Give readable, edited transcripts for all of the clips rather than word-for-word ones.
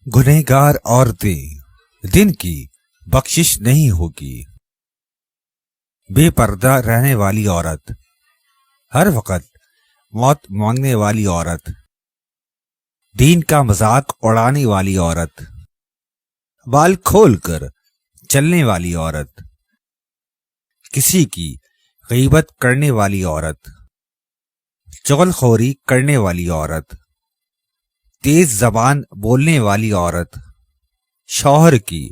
गुनहगार औरतें दिन की बख्शिश नहीं होगी। बेपर्दा रहने वाली औरत, हर वक्त मौत मांगने वाली औरत, दीन का मजाक उड़ाने वाली औरत, बाल खोलकर चलने वाली औरत, किसी की गीबत करने वाली औरत, चुगलखोरी करने वाली औरत, तेज जबान बोलने वाली औरत, शौहर की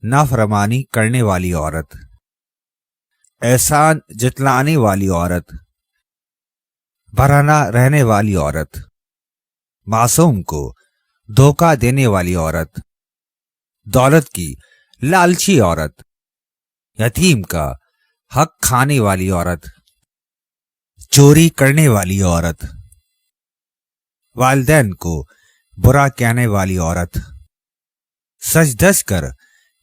नाफरमानी करने वाली औरत, एहसान जतलाने वाली औरत, बराना रहने वाली औरत, मासूम को धोखा देने वाली औरत, दौलत की लालची औरत, यतीम का हक खाने वाली औरत, चोरी करने वाली औरत, वालिदैन को बुरा कहने वाली औरत, सच धज कर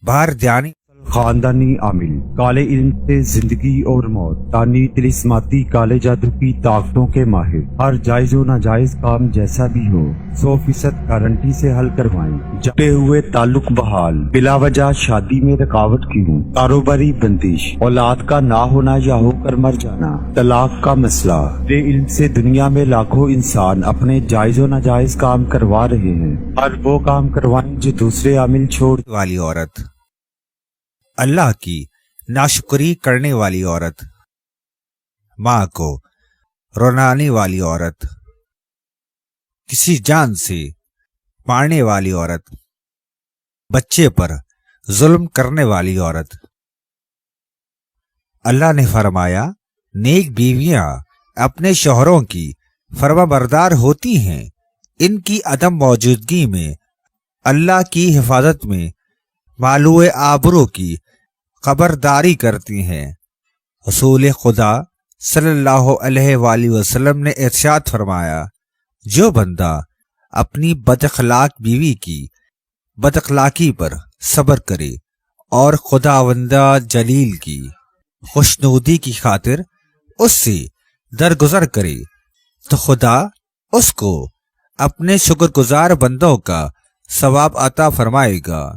बाहर जाने खानदानी आमिल, काले इल्म से जिंदगी और मौत, तानी तिलिस्माती काले जादू की ताकतों के माहिर, हर जायज व नाजायज काम जैसा भी हो 100% गारंटी से हल करवाएं। जटे हुए ताल्लुक बहाल, बिला वजह शादी में रुकावट क्यों, कारोबारी बंदिश, औलाद का ना होना या होकर मर जाना, तलाक का मसला, बे इल्म से दुनिया में लाखों इंसान अपने जायज व नाजायज काम करवा रहे हैं। हर वो काम करवाएं जो दूसरे आमिल छोड़ वाली औरत, अल्लाह की नाशुक्री करने वाली औरत, माँ को रुलाने वाली औरत, किसी जान से मारने वाली औरत, बच्चे पर जुल्म करने वाली औरत। अल्लाह ने फरमाया, नेक बीवियां अपने शौहरों की फरमाबरदार होती हैं, इनकी अदम मौजूदगी में अल्लाह की हिफाजत में मालूए आबरू की खबरदारी करती हैं। रसूल खुदा सल्लल्लाहु अलैहि वसल्लम ने इरशाद फरमाया, जो बंदा अपनी बदअखलाक बीवी की बदअखलाकी पर सब्र करे और खुदावंदा जलील की खुशनुदी की खातिर उससे दरगुजर करे, तो खुदा उसको अपने शुक्रगुजार बंदों का सवाब अता फरमाएगा।